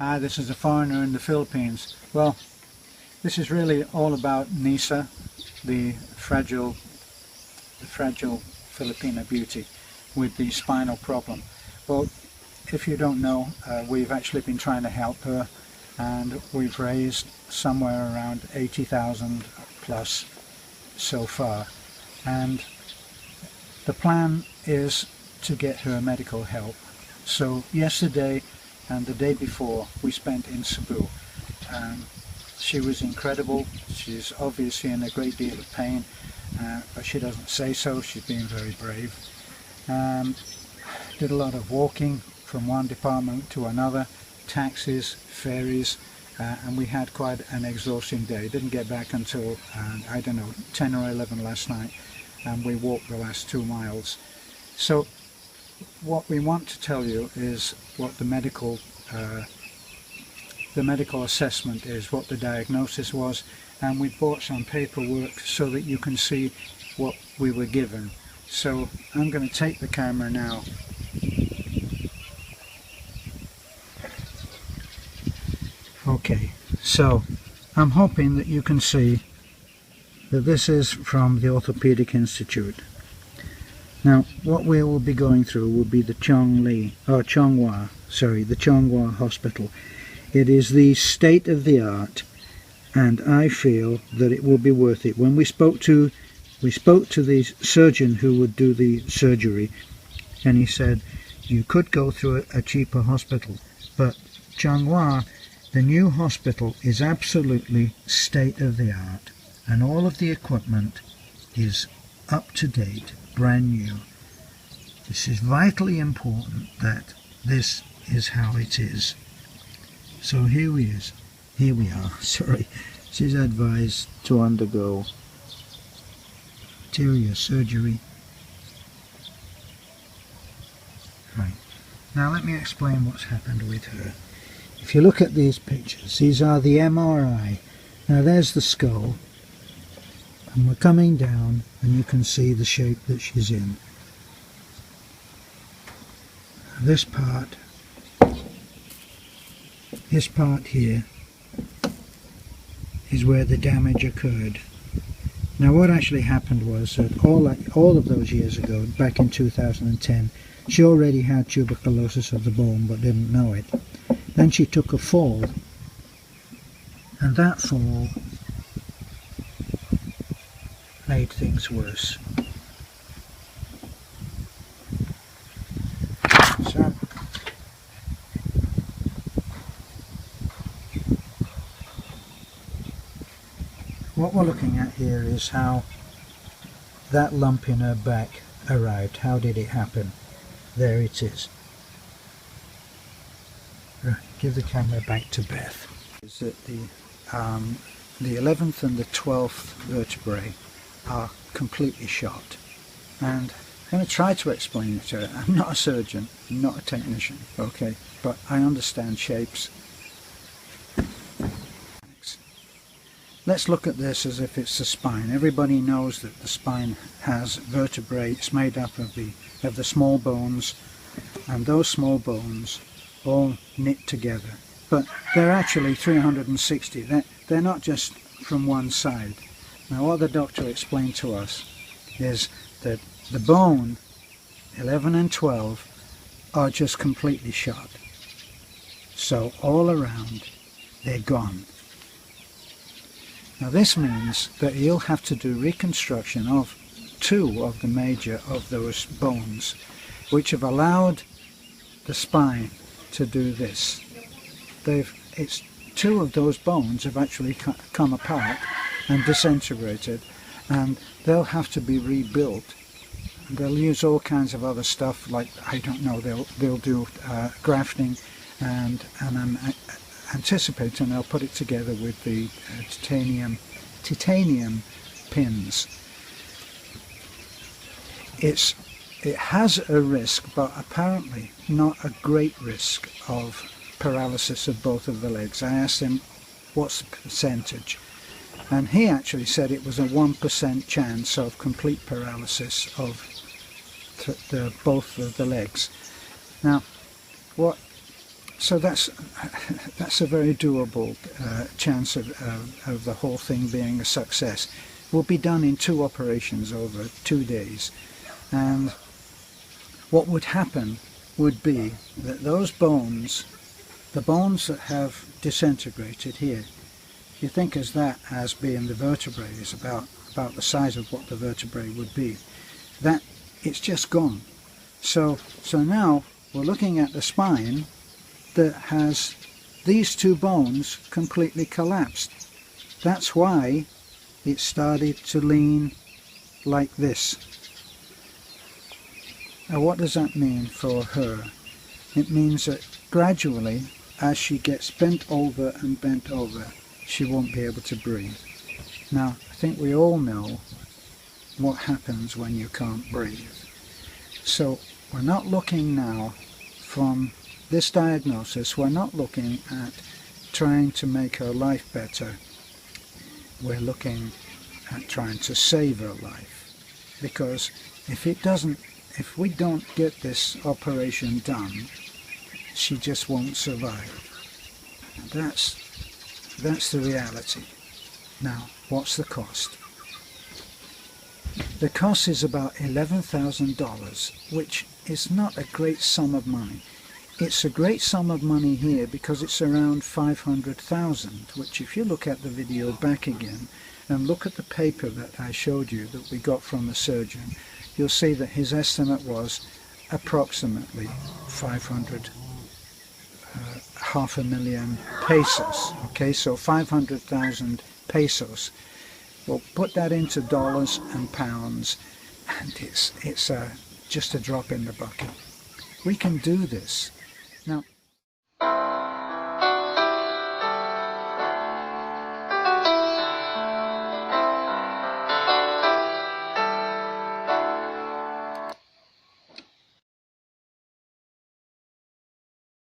This is a foreigner in the Philippines. Well, this is really all about Nisa, the fragile Filipina beauty with the spinal problem. Well, if you don't know, we've actually been trying to help her, and we've raised somewhere around 80,000 plus so far, and the plan is to get her medical help. So yesterday and the day before we spent in Cebu. She was incredible. She's obviously in a great deal of pain, but she doesn't say so. She's being very brave. Did a lot of walking from one department to another, taxis, ferries, and we had quite an exhausting day. Didn't get back until, I don't know, 10 or 11 last night, and we walked the last 2 miles. So what we want to tell you is what the medical assessment is, what the diagnosis was, and we bought some paperwork so that you can see what we were given. So I'm going to take the camera now. Okay, so I'm hoping that you can see that this is from the Orthopedic Institute. Now, what we will be going through will be the Chonghua Hospital. It is the state-of-the-art, and I feel that it will be worth it. When we spoke to the surgeon who would do the surgery, and he said you could go through a cheaper hospital, but Chonghua, the new hospital, is absolutely state-of-the-art, and all of the equipment is up to date, brand new. This is vitally important that this is how it is. So here we are, sorry. She's advised to undergo anterior surgery. Right, now let me explain what's happened with her. If you look at these pictures, these are the MRI. Now there's the skull, and we're coming down and you can see the shape that she's in. This part here is where the damage occurred. Now what actually happened was that all of those years ago, back in 2010, she already had tuberculosis of the bone but didn't know it. Then she took a fall, and that fall made things worse. So what we're looking at here is how that lump in her back arrived. How did it happen? There it is. Right, give the camera back to Beth. Is that the 11th and the 12th vertebrae are completely shot, and I'm going to try to explain it to her. I'm not a surgeon, I'm not a technician, okay, but I understand shapes. Let's look at this as if it's the spine. Everybody knows that the spine has vertebrae. It's made up of the small bones, and those small bones all knit together. But they're actually 360. They're not just from one side. Now what the doctor explained to us is that the bone 11 and 12 are just completely shot. So all around they're gone. Now this means that you'll have to do reconstruction of 2 of the major of those bones, which have allowed the spine to do this. It's 2 of those bones have actually come apart and disintegrated, and they'll have to be rebuilt. They'll use all kinds of other stuff, like, I don't know, they'll do grafting, and I'm anticipating they'll put it together with the titanium pins. It has a risk, but apparently not a great risk, of paralysis of both of the legs. I asked him what's the percentage, and he actually said it was a 1% chance of complete paralysis of both of the legs. Now what So that's a very doable chance of the whole thing being a success. It will be done in 2 operations over 2 days, and what would happen would be that those bones, the bones that have disintegrated here, you think as that as being the vertebrae is about the size of what the vertebrae would be, that it's just gone. So now we're looking at the spine that has these 2 bones completely collapsed. That's why it started to lean like this. Now what does that mean for her? It means that gradually, as she gets bent over and bent over, she won't be able to breathe. Now, I think we all know what happens when you can't breathe. So we're not looking now from this diagnosis, we're not looking at trying to make her life better. We're looking at trying to save her life. Because if we don't get this operation done, she just won't survive. And that's the reality. Now, what's the cost? The cost is about $11,000, which is not a great sum of money. It's a great sum of money here because it's around 500,000, which if you look at the video back again and look at the paper that I showed you that we got from the surgeon, you'll see that his estimate was approximately 500, half a million pesos. Okay, so 500,000 pesos. Well, put that into dollars and pounds, and it's just a drop in the bucket. We can do this. Now,